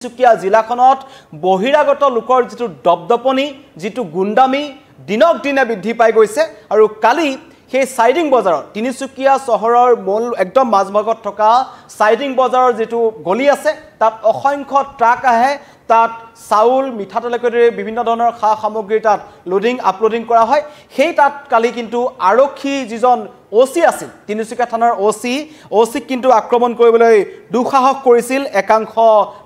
তিনিচুকীয়া জিলাখনত বহিৰাগত লোকৰ যিটো দপদপনি যিটো গুণ্ডামি দিনক দিনে বৃদ্ধি পাই গৈছে আৰু কালি সেই সাইডিং বজাৰত তিনিচুকীয়া চহৰৰ মূল একদম মাজভাগত থকা সাইডিং বজাৰৰ যেটো গলি আছে তাত অসংখ্য ট্ৰাক আহে তাত চাউল মিঠাতেলকে বিভিন্ন ধৰণৰ খা সামগ্ৰী তাত লোডিং আপলোডিং কৰা হয় সেই তাত কালি কিন্তু আৰক্ষী যিজন ওসি আছিল তিনিচুকীয়া থানাৰ ওসি কিন্তু আক্ৰমণ কৰিবলৈ দুঃসাহস কৰিছিল একাংশ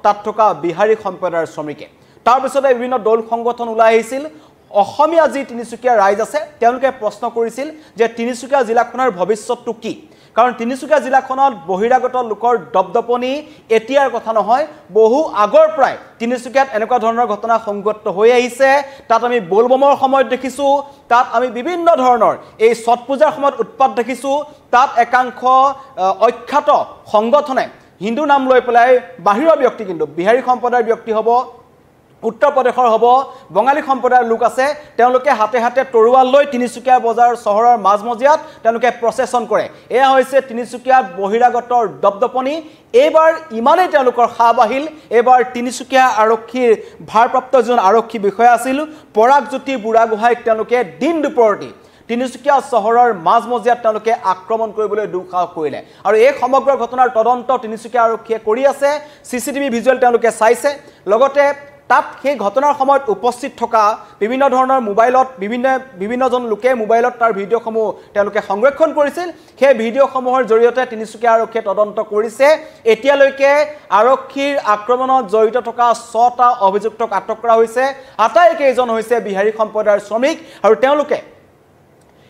তাত থকা বিহাৰী সম্প্ৰদায়ৰ শ্ৰমিকে তাৰ পিছতে বিভিন্ন দল সংগঠন ওলাই আহিছিল অসমীয়া যি তিনিচুকীয়া ৰাইজ আছে তেওঁলোকে প্ৰশ্ন কৰিছিল যে তিনিচুকীয়া জিলাখনৰ ভৱিষ্যতটো কি কাৰণ তিনিচুকীয়া জিলাখনত বহিৰাগত লোকৰ দপদপনি এতিয়াৰ কথা নহয় বহু আগৰ প্ৰায় তিনিচুকীয়াত এনেকুৱা ধৰণৰ ঘটনা সংঘটিত হৈ আহিছে তাত আমি বলবমৰ সময়ত দেখিছো তাত আমি বিভিন্ন ধৰণৰ এই ছট পূজাৰ সময়ত উৎপাত দেখিছো তাত একাংশ অখ্যাত সংগঠনে হিন্দু নাম লৈ পেলাই বাহিৰৰ ব্যক্তি কিন্তু বিহাৰী সম্প্ৰদায়ৰ ব্যক্তি হ'ব উত্তৰ প্ৰদেশৰ হ'ব বঙালী সম্প্ৰদায়ৰ লোক আছে তেওঁলোকে হাতে হাতে তৰুৱাল লৈ তিনিচুকীয়া বজাৰ চহৰৰ মাজমজিয়াত তেওঁলোকে প্ৰচেছন কৰে এয়া হৈছে তিনিচুকীয়াত বহিৰাগতৰ দপদপনি এবাৰ ইমানেই তেওঁলোকৰ খাবাহিল এবাৰ তিনিচুকীয়া আৰক্ষীৰ ভাৰপ্ৰাপ্ত যিজন আৰক্ষী বিষয়া আছিল পৰাগজ্যোতি বুঢ়াগোহাঁইক তেওঁলোকে দিন দুপৰতি তিনিচুকীয়া চহৰৰ মাজমজিয়াত তেওঁলোকে আক্ৰমণ কৰিবলৈ দুঃসাহস কৰিলে আৰু এই সমগ্ৰ ঘটনাৰ তদন্ত তিনিচুকীয়া আৰক্ষীয়ে কৰি আছে সিসিটিভি ভিজুৱেল তেওঁলোকে চাইছে লগতে তাত সেই ঘটনাৰ সময়ত উপস্থিত থকা বিভিন্ন ধৰণৰ মোবাইলত বিভিন্নজন লোকে মোবাইলত তাৰ ভিডিঅ'সমূহ তেওঁলোকে সংৰক্ষণ কৰিছিল সেই ভিডিঅ'সমূহৰ জৰিয়তে তিনিচুকীয়া আৰক্ষীয়ে তদন্ত কৰিছে এতিয়ালৈকে আৰক্ষীৰ আক্ৰমণত জড়িত থকা 6টা অভিযুক্তক আটক কৰা হৈছে আটাইকেইজন হৈছে বিহাৰী সম্প্ৰদায়ৰ শ্ৰমিক আৰু তেওঁলোকে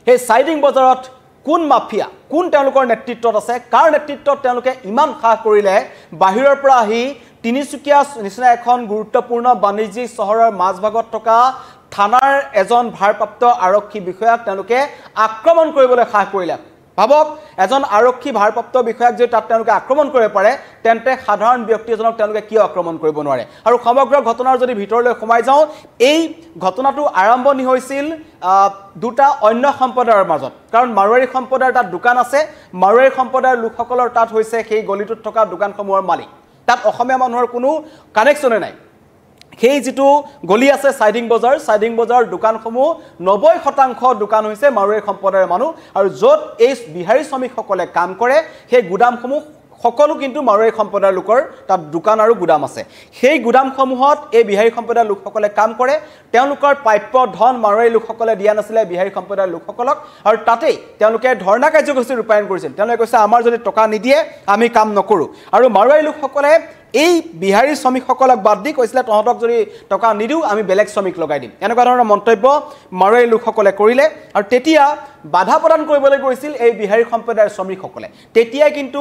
সেই সাইডিং বজাৰত কোন মাফিয়া কোন তেওঁলোকৰ নেতৃত্বত আছে কাৰ নেতৃত্বত তেওঁলোকে ইমান সাহস কৰিলে বাহিৰৰ পৰা আহি তিনিচুকীয়া নিচিনা এখন গুৰুত্বপূৰ্ণ বাণিজ্যিক চহৰৰ মাজভাগত থকা থানাৰ এজন ভাৰপ্ৰাপ্ত আৰক্ষী বিষয়াক তেওঁলোকে আক্ৰমণ কৰিবলৈ সাহস কৰিলে ভাবক এজন আৰক্ষী ভাৰপ্ৰাপ্ত বিষয়াক যদি তাত তেওঁলোকে আক্ৰমণ কৰিব পাৰে তেন্তে সাধাৰণ ব্যক্তি এজনক তেওঁলোকে কিয় আক্ৰমণ কৰিব নোৱাৰে আৰু সমগ্ৰ ঘটনাৰ যদি ভিতৰলৈ সোমাই যাওঁ এই ঘটনাটো আৰম্ভণি হৈছিল দুটা অন্য সম্প্ৰদায়ৰ মাজত কাৰণ মাৰোৱাৰী সম্প্ৰদায়ৰ তাত দোকান আছে মাৰোৱাৰী সম্প্ৰদায়ৰ লোকসকলৰ তাত হৈছে সেই গলিটোত থকা দোকানসমূহৰ মালিক তাত অসমীয়া মানুহৰ কোনো কানেকশ্যনে নাই সেই যেটো গলি আছে সাইডিং বজাৰ দোকানসমূহ 90% দোকান হৈছে মাৰোৱাৰী সম্প্ৰদায়ৰ মানুহ আৰু য'ত এই বিহাৰী শ্ৰমিকসকলে কাম কৰে সেই গুদামসমূহ সকলো কিন্তু মাৰোৱাৰী সম্প্ৰদায়ৰ লোকৰ তাত দোকান আৰু গুদাম আছে সেই গুদামসমূহত এই বিহাৰী সম্প্ৰদায়ৰ লোকসকলে কাম কৰে তেওঁলোকৰ প্ৰাপ্য ধন মাৰোৱাৰী লোকসকলে দিয়া নাছিলে বিহাৰী সম্প্ৰদায়ৰ লোকসকলক আৰু তাতেই তেওঁলোকে ধৰ্ণা কাৰ্যসূচী ৰূপায়ণ কৰিছিল তেওঁলোকে কৈছে আমাৰ যদি টকা নিদিয়ে আমি কাম নকৰো আৰু মাৰোৱাৰী লোকসকলে এই বিহাৰী শ্ৰমিকসকলক বাদ দি কৈছিলে তহঁতক যদি টকা নিদিও আমি বেলেগ শ্ৰমিক লগাই দিম এনেকুৱা ধৰণৰ মন্তব্য মাৰোৱাৰী লোকসকলে কৰিলে আৰু তেতিয়া বাধা প্ৰদান কৰিবলৈ গৈছিল এই বিহাৰী সম্প্ৰদায়ৰ শ্ৰমিকসকলে তেতিয়াই কিন্তু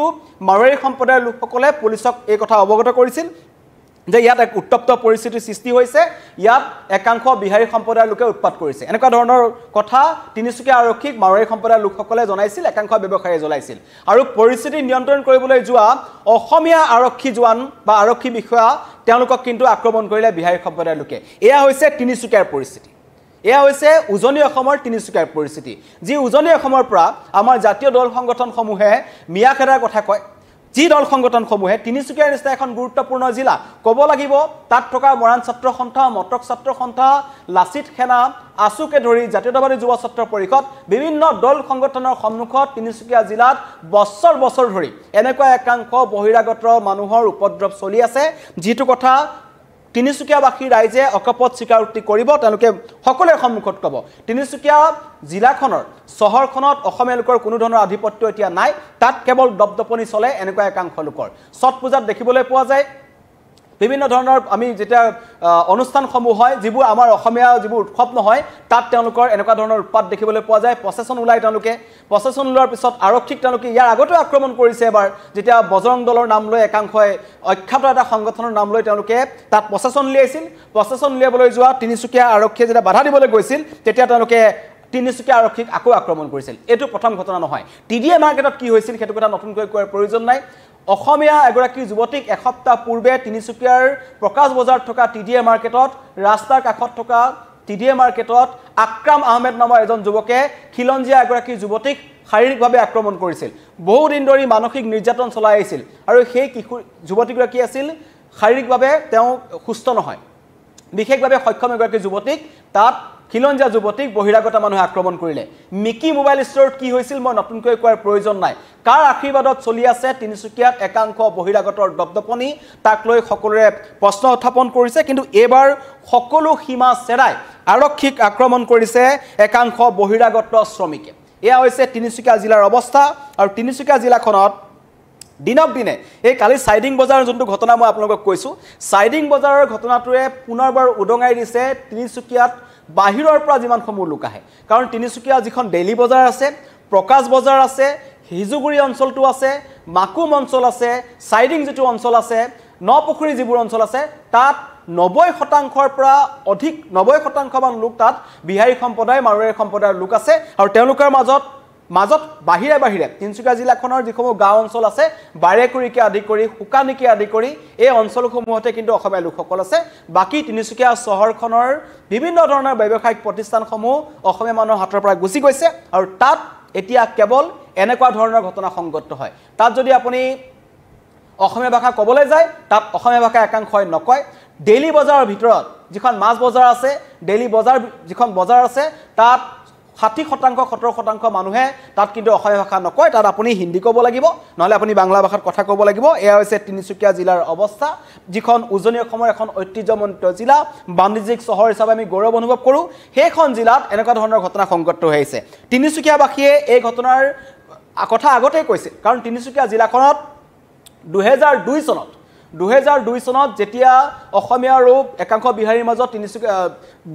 মাৰোৱাৰী সম্প্ৰদায়ৰ লোকসকলে পুলিচক এই কথা অৱগত কৰিছিল যে ইয়াত এক উত্তপ্ত পৰিস্থিতিৰ সৃষ্টি হৈছে ইয়াত একাংশ বিহাৰী সম্প্ৰদায়ৰ লোকে উৎপাত কৰিছে এনেকুৱা ধৰণৰ কথা তিনিচুকীয়া আৰক্ষীক মাৰোৱাৰী সম্প্ৰদায়ৰ লোকসকলে জনাইছিল একাংশ ব্যৱসায়ীয়ে জনাইছিল আৰু পৰিস্থিতি নিয়ন্ত্ৰণ কৰিবলৈ যোৱা অসমীয়া আৰক্ষী জোৱান বা আৰক্ষী বিষয়া তেওঁলোকক কিন্তু আক্ৰমণ কৰিলে বিহাৰী সম্প্ৰদায়ৰ লোকে এয়া হৈছে তিনিচুকীয়াৰ পৰিস্থিতি এয়া হৈছে উজনি অসমৰ তিনিচুকীয়াৰ পৰিস্থিতি যি উজনি অসমৰ পৰা আমাৰ জাতীয় দল সংগঠনসমূহে মিয়াখেদাৰ কথা কয় যি দল সংগঠনসমূহে তিনিচুকীয়াৰ নিচিনা এখন গুৰুত্বপূৰ্ণ জিলা ক'ব লাগিব তাত থকা মৰাণ ছাত্ৰ সন্থা মটক ছাত্ৰ সন্থা লাচিত সেনা আসুকে ধৰি জাতীয়তাবাদী যুৱ ছাত্ৰ পৰিষদ বিভিন্ন দল সংগঠনৰ সন্মুখত তিনিচুকীয়া জিলাত বছৰ বছৰ ধৰি এনেকুৱা একাংশ বহিৰাগত মানুহৰ উপদ্ৰৱ চলি আছে যিটো কথা তিনিচুকীয়াবাসী ৰাইজে অকপত স্বীকাৰোক্তি কৰিব তেওঁলোকে সকলোৰে সন্মুখত ক'ব তিনিচুকীয়া জিলাখনৰ চহৰখনত অসমীয়া লোকৰ কোনো ধৰণৰ আধিপত্য এতিয়া নাই তাত কেৱল দপদপনি চলে এনেকুৱা একাংশ লোকৰ ছট পূজাত দেখিবলৈ পোৱা যায় বিভিন্ন ধৰণৰ আমি যেতিয়া অনুষ্ঠানসমূহ হয় যিবোৰ আমাৰ অসমীয়া যিবোৰ উৎসৱ নহয় তাত তেওঁলোকৰ এনেকুৱা ধৰণৰ উৎপাত দেখিবলৈ পোৱা যায় প্ৰচেছন ওলাই তেওঁলোকে প্ৰচেছন ওলোৱাৰ পিছত আৰক্ষীক তেওঁলোকে ইয়াৰ আগতে আক্ৰমণ কৰিছে এবাৰ যেতিয়া বজৰং দলৰ নাম লৈ একাংশই অখ্যাত এটা সংগঠনৰ নাম লৈ তেওঁলোকে তাত প্ৰচেছন উলিয়াইছিল প্ৰচেছন উলিয়াবলৈ যোৱা তিনিচুকীয়া আৰক্ষীয়ে যেতিয়া বাধা দিবলৈ গৈছিল তেতিয়া তেওঁলোকে তিনিচুকীয়া আৰক্ষীক আকৌ আক্ৰমণ কৰিছিল এইটো প্ৰথম ঘটনা নহয় টিডিএ মাৰ্কেটত কি হৈছিল সেইটো কথা নতুনকৈ কোৱাৰ প্ৰয়োজন নাই অসমীয়া এগৰাকী যুৱতীক এসপ্তাহ পূৰ্বে তিনিচুকীয়াৰ প্ৰকাশ বজাৰত থকা টিডিএ মাৰ্কেটত ৰাস্তাৰ কাষত থকা টিডিএ মাৰ্কেটত আকৰাম আহমেদ নামৰ এজন যুৱকে খিলঞ্জীয়া এগৰাকী যুৱতীক শাৰীৰিকভাৱে আক্ৰমণ কৰিছিল বহু দিন ধৰি মানসিক নিৰ্যাতন চলাই আহিছিল আৰু সেই কিশোৰ যুৱতীগৰাকী আছিল শাৰীৰিকভাৱে তেওঁ সুস্থ নহয় বিশেষভাৱে সক্ষম এগৰাকী যুৱতীক তাত খিলঞ্জীয়া যুৱতীক বহিৰাগত মানুহে আক্ৰমণ কৰিলে মিকি মোবাইল ষ্টৰত কি হৈছিল মই নতুনকৈ কোৱাৰ প্ৰয়োজন নাই কাৰ আশীৰ্বাদত চলি আছে তিনিচুকীয়াত একাংশ বহিৰাগতৰ দপদপনি তাক লৈ সকলোৰে প্ৰশ্ন উত্থাপন কৰিছে কিন্তু এবাৰ সকলো সীমা চেৰাই আৰক্ষীক আক্ৰমণ কৰিছে একাংশ বহিৰাগত শ্ৰমিকে এয়া হৈছে তিনিচুকীয়া জিলাৰ অৱস্থা আৰু তিনিচুকীয়া জিলাখনত দিনক দিনে এই কালি সাইডিং বজাৰৰ যোনটো ঘটনা মই আপোনালোকক কৈছো সাইডিং বজাৰৰ ঘটনাটোৱে পুনৰবাৰ উদঙাই দিছে তিনিচুকীয়াত বাহিৰৰ পৰা যিমান সমূহ লোক আহে কাৰণ তিনিচুকীয়া যিখন ডেইলি বজাৰ আছে প্ৰকাশ বজাৰ আছে হিজুগুৰি অঞ্চলটো আছে মাকুম অঞ্চল আছে সাইডিং যেটো অঞ্চল আছে নপুখুৰী যিবোৰ অঞ্চল আছে তাত 90% পৰা অধিক 90% মান লোক তাত বিহাৰী সম্প্ৰদায় মাৰোৱাৰী সম্প্ৰদায়ৰ লোক আছে আৰু তেওঁলোকৰ মাজত বাহিৰে তিনিচুকীয়া জিলাখনৰ যিসমূহ গাঁও অঞ্চল আছে বাৰেকুৰিকে আদি কৰি হুকানিকে আদি কৰি এই অঞ্চলসমূহতে কিন্তু অসমীয়া লোকসকল আছে বাকি তিনিচুকীয়া চহৰখনৰ বিভিন্ন ধৰণৰ ব্যৱসায়িক প্ৰতিষ্ঠানসমূহ অসমীয়া মানুহৰ হাতৰ পৰা গুচি গৈছে আৰু তাত এতিয়া কেৱল এনেকুৱা ধৰণৰ ঘটনা সংঘটিত হয় তাত যদি আপুনি অসমীয়া ভাষা ক'বলৈ যায় তাত অসমীয়া ভাষা একাংশই নকয় ডেইলি বজাৰৰ ভিতৰত যিখন মাছ বজাৰ আছে ডেইলি বজাৰ যিখন বজাৰ আছে তাত 60% 70% মানুহে তাত কিন্তু অসমীয়া ভাষা নকয় তাত আপুনি হিন্দী ক'ব লাগিব নহলে আপুনি বাংলা ভাষাত কথা ক'ব লাগিব এয়া হৈছে তিনিচুকীয়া জিলাৰ অৱস্থা যিখন উজনি অসমৰ এখন ঐতিহ্যমণ্ডিত জিলা বাণিজ্যিক চহৰ হিচাপে আমি গৌৰৱ অনুভৱ কৰোঁ সেইখন জিলাত এনেকুৱা ধৰণৰ ঘটনা সংঘটিত হৈছে তিনিচুকীয়াবাসীয়ে এই ঘটনাৰ কথা আগতেই কৈছে কাৰণ তিনিচুকীয়া জিলাখনত 2002 চনত যেতিয়া অসমীয়া আৰু একাংশ বিহাৰীৰ মাজত তিনিচুকীয়া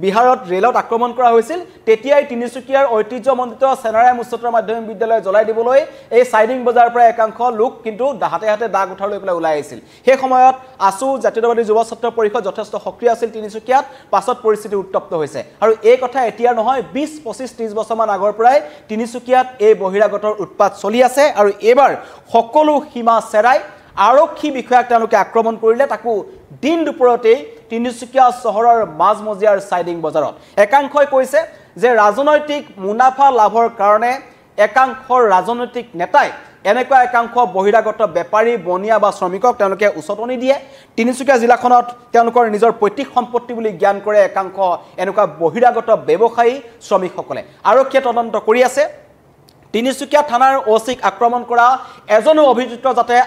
বিহাৰত ৰেলত আক্ৰমণ কৰা হৈছিল তেতিয়াই তিনিচুকীয়াৰ ঐতিহ্যমণ্ডিত সেনাৰাম উচ্চতৰ মাধ্যমিক বিদ্যালয় জ্বলাই দিবলৈ এই সাইডিং বজাৰৰ পৰা একাংশ লোক কিন্তু হাতে দাগ উঠাই লৈ পেলাই ওলাই আহিছিল সেই সময়ত আসু জাতীয়তাবাদী যুৱ ছাত্ৰ পৰিষদ যথেষ্ট সক্ৰিয় আছিল তিনিচুকীয়াত পাছত পৰিস্থিতি উত্তপ্ত হৈছে আৰু এই কথা এতিয়া নহয় 20 25 30 বছৰমান আগৰ পৰাই তিনিচুকীয়াত এই বহিৰাগতৰ উৎপাত চলি আছে আৰু এবাৰ সকলো সীমা চেৰাই আৰক্ষী বিষয়াক তেওঁলোকে আক্ৰমণ কৰিলে তাকো দিন দুপৰতেই তিনিচুকীয়া চহৰৰ মাজমজিয়াৰ সাইডিং বজাৰত একাংশই কৈছে যে ৰাজনৈতিক মুনাফা লাভৰ কাৰণে একাংশ ৰাজনৈতিক নেতাই এনেকুৱা একাংশ বহিৰাগত বেপাৰী বনিয়া বা শ্ৰমিকক তেওঁলোকে উচতনি দিয়ে তিনিচুকীয়া জিলাখনত তেওঁলোকৰ নিজৰ পৈতৃক সম্পত্তি বুলি জ্ঞান কৰে একাংশ এনেকুৱা বহিৰাগত ব্যৱসায়ী শ্ৰমিকসকলে আৰক্ষীয়ে তদন্ত কৰি আছে তিনিচুকীয়া থানাৰ ওচিক আক্ৰমণ কৰা এজনো অভিযুক্ত যাতে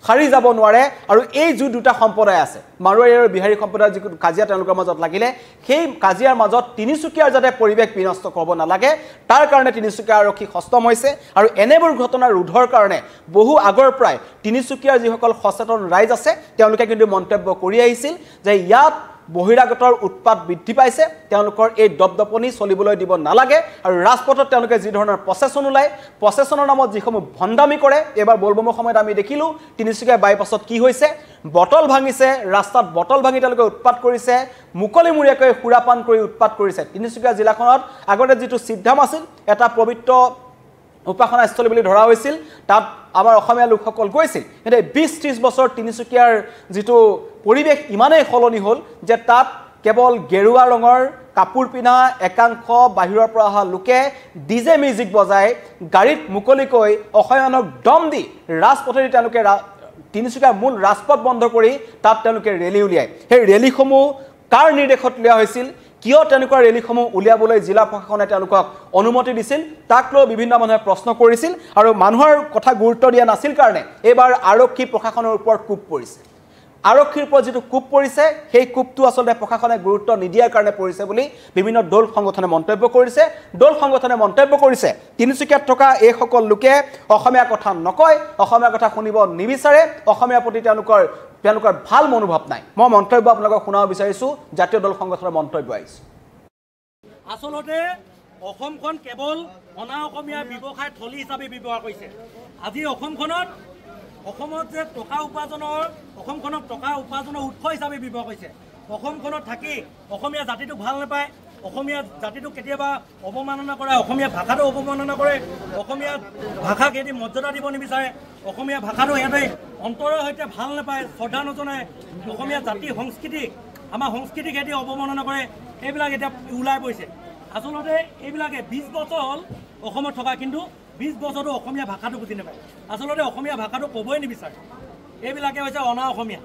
খাৰি যাব নোৱাৰে আৰু এই যে দুটা সম্প্ৰদায় আছে মাৰোৱাৰী আৰু বিহাৰী সম্প্ৰদায়ৰ যি কাজিয়া তেওঁলোকৰ মাজত লাগিলে সেই কাজিয়াৰ মাজত তিনিচুকীয়াৰ যাতে পৰিৱেশ বিনষ্ট কৰিব নালাগে তাৰ কাৰণে তিনিচুকীয়া আৰক্ষী সষ্টম হৈছে আৰু এনেবোৰ ঘটনা ৰোধৰ কাৰণে বহু আগৰ পৰাই তিনিচুকীয়াৰ যিসকল সচেতন ৰাইজ আছে তেওঁলোকে কিন্তু মন্তব্য কৰি আহিছিল যে ইয়াত বহিৰাগতৰ উৎপাত বৃদ্ধি পাইছে তেওঁলোকৰ এই দপদপনি চলিবলৈ দিব নালাগে আৰু ৰাজপথত তেওঁলোকে যি ধৰণৰ প্ৰচেছন ওলায় প্ৰচেছনৰ নামত যিসমূহ ভণ্ডামি কৰে এবাৰ বলবমৰ সময়ত আমি দেখিলো তিনিচুকীয়া বাইপাছত কি হৈছে বটল ভাঙিছে ৰাস্তাত বটল ভাঙি তেওঁলোকে উৎপাত কৰিছে মুকলিমূৰীয়াকৈ সুৰাপান কৰি উৎপাত কৰিছে তিনিচুকীয়া জিলাখনত আগতে যিটো সিদ্ধাম আছিল এটা পবিত্ৰ উপাসনাস্থলী বুলি ধৰা হৈছিল তাত আমাৰ অসমীয়া লোকসকল গৈছিল কিন্তু 20-30 বছৰ তিনিচুকীয়াৰ যিটো পৰিৱেশ ইমানেই সলনি হ'ল যে তাত কেৱল গেৰুৱা ৰঙৰ কাপোৰ পিন্ধা একাংশ বাহিৰৰ পৰা অহা লোকে ডিজে মিউজিক বজাই গাড়ীত মুকলিকৈ অসমীয়াক দম দি ৰাজপথেদি তেওঁলোকে তিনিচুকীয়াৰ মূল ৰাজপথ বন্ধ কৰি তাত তেওঁলোকে ৰেলী উলিয়ায় সেই ৰেলীসমূহ কাৰ নিৰ্দেশত লিয়া হৈছিল কিয় তেনেকুৱা ৰেলীসমূহ উলিয়াবলৈ জিলা প্ৰশাসনে তেওঁলোকক অনুমতি দিছিল তাক লৈ বিভিন্ন মানুহে প্ৰশ্ন কৰিছিল আৰু মানুহৰ কথা গুৰুত্ব দিয়া নাছিল কাৰণে এবাৰ আৰক্ষী প্ৰশাসনৰ ওপৰত কুপ পৰিছে আৰক্ষীৰ ওপৰত যেটো কুপ পৰিছে সেই কুপটো আসলে প্ৰশাসনে গুৰুত্ব নিদিয়াৰ কাৰণে পৰিছে বুলি বিভিন্ন দল সংগঠনে মন্তব্য কৰিছে দল সংগঠনে মন্তব্য কৰিছে তিনিচুকীয়াত থকা এই সকল লোকে অসমীয়া কথা নকয় অসমীয়া কথা শুনিব নিবিচাৰে অসমীয়া প্ৰতি তেওঁলোকৰ ভাল মনোভাৱ নাই মই মন্তব্য আপোনালোকক শুনাব বিচাৰিছো জাতীয় দল সংগঠনৰ মন্তব্য আহিছে আসলতে অসমখন কেৱল অনা অসমীয়া ব্যৱসায় থলী হিচাপে ব্যৱহাৰ কৰিছে আজি অসমত যে টকা উপাৰ্জনৰ অসমখনক টকা উপাৰ্জনৰ উৎস হিচাপে ব্যৱহাৰ কৰিছে অসমখনত থাকি অসমীয়া জাতিটোক ভাল নাপায় অসমীয়া জাতিটোক কেতিয়াবা অপমাননা কৰে অসমীয়া ভাষাটো অপমাননা কৰে অসমীয়া ভাষাক এটি মৰ্যাদা দিব নিবিচাৰে অসমীয়া ভাষাটো সিহঁতে অন্তৰৰ সৈতে ভাল নাপায় শ্ৰদ্ধা নজনায় অসমীয়া জাতি সংস্কৃতি আমাৰ সংস্কৃতিক এটি অপমাননা কৰে এইবিলাক এতিয়া ওলাই পৰিছে আসলতে এইবিলাকে 20 বছৰ হ'ল অসমত থকা কিন্তু 20 বছৰতো অসমীয়া ভাষাটো বুজি নাপায় আসলতে অসমীয়া ভাষাটো ক'বই নিবিচাৰে এইবিলাকে হৈছে অনা অসমীয়া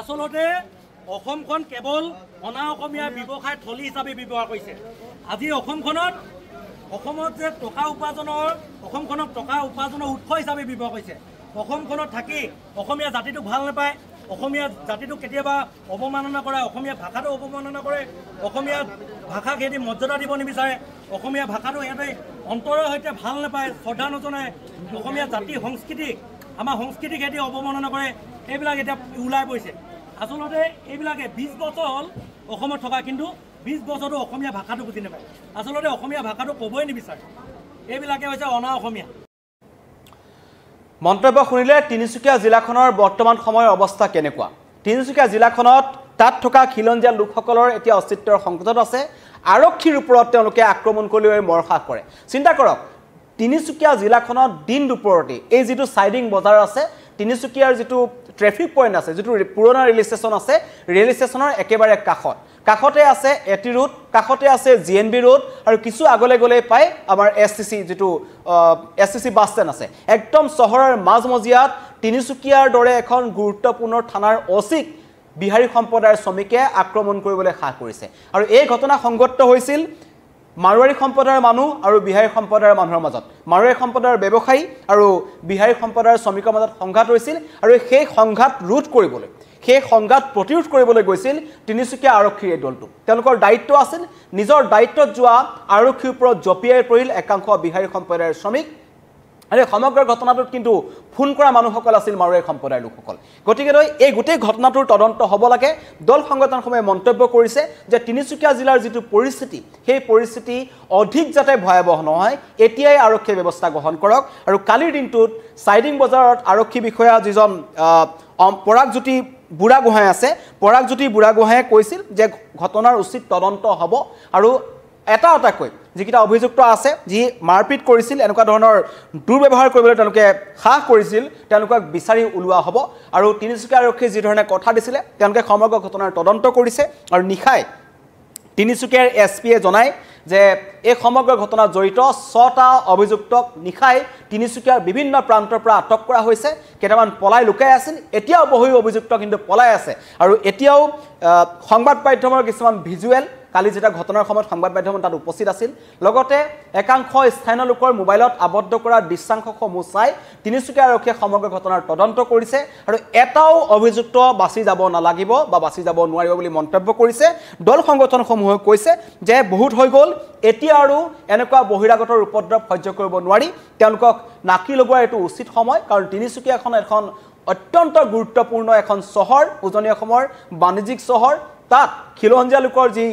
আচলতে অসমখন কেৱল অনা অসমীয়া ব্যৱসায় থলী হিচাপে ব্যৱহাৰ কৰিছে। আজি অসমত যে টকা উপাৰ্জনৰ অসমখনক টকা উপাৰ্জনৰ উৎস হিচাপে ব্যৱহাৰ কৰিছে। অসমখনত থাকি অসমীয়া জাতিটোক ভাল নাপায়, অসমীয়া জাতিটোক কেতিয়াবা অৱমাননা কৰে, অসমীয়া ভাষাটো অৱমাননা কৰে, অসমীয়া ভাষাক সিহঁতি মৰ্যাদা দিব নিবিচাৰে, অসমীয়া ভাষাটো সিহঁতে অন্তৰৰ সৈতে ভাল নাপায়, শ্ৰদ্ধা নজনায়, অসমীয়া জাতি সংস্কৃতিক আমাৰ সংস্কৃতিক সিহঁতি অৱমাননা কৰে। এইবিলাক এতিয়া ওলাই পৰিছে। আচলতে এইবিলাকে 20 বছৰ হ'ল অসমত থকা, কিন্তু 20 বছৰতো অসমীয়া ভাষাটো বুজি নাপায়, আচলতে অসমীয়া ভাষাটো ক'বই নিবিচাৰে। এইবিলাকে হৈছে অনা অসমীয়া। মন্তব্য শুনিলে তিনিচুকীয়া জিলাখনৰ বৰ্তমান সময়ৰ অৱস্থা কেনেকুৱা? তিনিচুকীয়া জিলাখনত তাত থকা খিলঞ্জীয়া লোকসকলৰ এতিয়া অস্তিত্বৰ সংকটত আছে। আৰক্ষীৰ ওপৰত তেওঁলোকে আক্ৰমণ কৰি মৰসাহ কৰে। চিন্তা কৰক, তিনিচুকীয়া জিলাখনত দিন দুপৰতে এই যিটো চাইডিং বজাৰ আছে, তিনিচুকীয়াৰ যিটো ট্ৰেফিক পইণ্ট আছে, যিটো পুৰণা ৰেল ষ্টেচন আছে, ৰেল ষ্টেচনৰ একেবাৰে কাষতে আছে এটি ৰোড, কাষতে আছে GNB ৰোড, আৰু কিছু আগলৈ গ'লে পায় আমাৰ STC যিটো STC বাছ ষ্টেণ্ড আছে। একদম চহৰৰ মাজমজিয়াত তিনিচুকীয়াৰ দৰে এখন গুৰুত্বপূৰ্ণ থানাৰ অচিক বিহাৰী সম্প্ৰদায়ৰ শ্ৰমিকে আক্ৰমণ কৰিবলৈ সাহ কৰিছে। আৰু এই ঘটনা সংঘটিত হৈছিল মাৰোৱাৰী সম্প্ৰদায়ৰ মানুহ আৰু বিহাৰী সম্প্ৰদায়ৰ মানুহৰ মাজত। মাৰোৱাৰী সম্প্ৰদায়ৰ ব্যৱসায়ী আৰু বিহাৰী সম্প্ৰদায়ৰ শ্ৰমিকৰ মাজত সংঘাত হৈছিল, আৰু সেই সংঘাত প্ৰতিৰোধ কৰিবলৈ গৈছিল তিনিচুকীয়া আৰক্ষীৰ এই দলটো। তেওঁলোকৰ দায়িত্ব আছিল, নিজৰ দায়িত্বত যোৱা আৰক্ষীৰ ওপৰত জঁপিয়াই পৰিল একাংশ বিহাৰী সম্প্ৰদায়ৰ শ্ৰমিক। আৰু সমগ্ৰ ঘটনাটোত কিন্তু ফোন কৰা মানুহসকল আছিল মাৰোৱাৰী সম্প্ৰদায়ৰ লোকসকল। গতিকে এই গোটেই ঘটনাটোৰ তদন্ত হ'ব লাগে। দল সংগঠনসমূহে মন্তব্য কৰিছে যে তিনিচুকীয়া জিলাৰ যিটো পৰিস্থিতি, সেই পৰিস্থিতি অধিক যাতে ভয়াৱহ নহয়, এতিয়াই আৰক্ষীয়ে ব্যৱস্থা গ্ৰহণ কৰক। আৰু কালিৰ দিনটোত চাইডিং বজাৰত আৰক্ষী বিষয়া যিজন পৰাগজ্যোতি বুঢ়াগোহাঁই আছে, পৰাগজ্যোতি বুঢ়াগোহাঁয়ে কৈছিল যে ঘটনাৰ উচিত তদন্ত হ'ব, আৰু এটাকৈ যিকেইটা অভিযুক্ত আছে, যি মাৰপিট কৰিছিল, এনেকুৱা ধৰণৰ দুৰ্ব্যৱহাৰ কৰিবলৈ তেওঁলোকে সাহ কৰিছিল, তেওঁলোকক বিচাৰি ওলোৱা হ'ব। আৰু তিনিচুকীয়া আৰক্ষীয়ে যিধৰণে কথা দিছিলে, তেওঁলোকে সমগ্ৰ ঘটনাৰ তদন্ত কৰিছে। আৰু নিশাই তিনিচুকীয়াৰ SPয়ে জনায় যে এই সমগ্ৰ ঘটনাত জড়িত 6টা অভিযুক্তক নিশাই তিনিচুকীয়াৰ বিভিন্ন প্ৰান্তৰ পৰা আটক কৰা হৈছে। কেইটামান পলাই লুকাই আছিল, এতিয়াও বহু অভিযুক্ত কিন্তু পলাই আছে। আৰু এতিয়াও সংবাদ মাধ্যমৰ কিছুমান ভিজুৱেল, কালি যেতিয়া ঘটনাৰ সময়ত সংবাদ মাধ্যম তাত উপস্থিত আছিল, লগতে একাংশ স্থানীয় লোকৰ মোবাইলত আবদ্ধ কৰা দৃশ্যাংশসমূহ চাই তিনিচুকীয়া আৰক্ষীয়ে সমগ্ৰ ঘটনাৰ তদন্ত কৰিছে। আৰু এটাও অভিযুক্ত বাচি যাব নালাগিব বা বাচি যাব নোৱাৰিব বুলি মন্তব্য কৰিছে। দল সংগঠনসমূহে কৈছে যে বহুত হৈ গ'ল, এতিয়া আৰু এনেকুৱা বহিৰাগতৰ উপদ্ৰৱ সহ্য কৰিব নোৱাৰি, তেওঁলোকক নাকি লগোৱাৰ এইটো উচিত সময়। কাৰণ তিনিচুকীয়াখন এখন অত্যন্ত গুৰুত্বপূৰ্ণ এখন চহৰ, উজনি অসমৰ বাণিজ্যিক চহৰ। তাত খিলঞ্জীয়া লোকৰ যি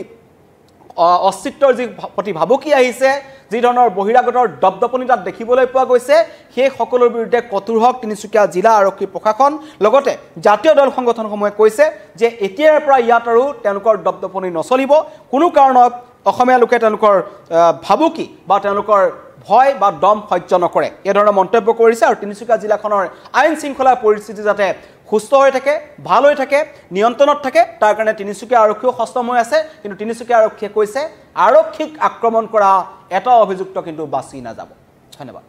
অস্তিত্বৰ যি প্ৰতি ভাবুকি আহিছে, যি ধৰণৰ বহিৰাগতৰ দপদপনি তাত দেখিবলৈ পোৱা গৈছে, সেই সকলোৰ বিৰুদ্ধে কঠোৰ হওক তিনিচুকীয়া জিলা আৰক্ষী প্ৰশাসন। লগতে জাতীয় দল সংগঠনসমূহে কৈছে যে এতিয়াৰ পৰা ইয়াত আৰু তেওঁলোকৰ দপদপনি নচলিব, কোনো কাৰণত অসমীয়া লোকে তেওঁলোকৰ ভাবুকি বা তেওঁলোকৰ ভয় বা দম সহ্য নকৰে, এই ধৰণৰ মন্তব্য কৰিছে। আৰু তিনিচুকীয়া জিলাখনৰ আইন শৃংখলা পৰিস্থিতি যাতে সুস্থ হৈ থাকে, ভাল হৈ থাকে, নিয়ন্ত্ৰণত থাকে, তাৰ কাৰণে তিনিচুকীয়া আৰক্ষীও সষ্টম হৈ আছে। কিন্তু তিনিচুকীয়া আৰক্ষীয়ে কৈছে আৰক্ষীক আক্ৰমণ কৰা এটা অভিযুক্ত কিন্তু বাচি নাযাব। ধন্যবাদ।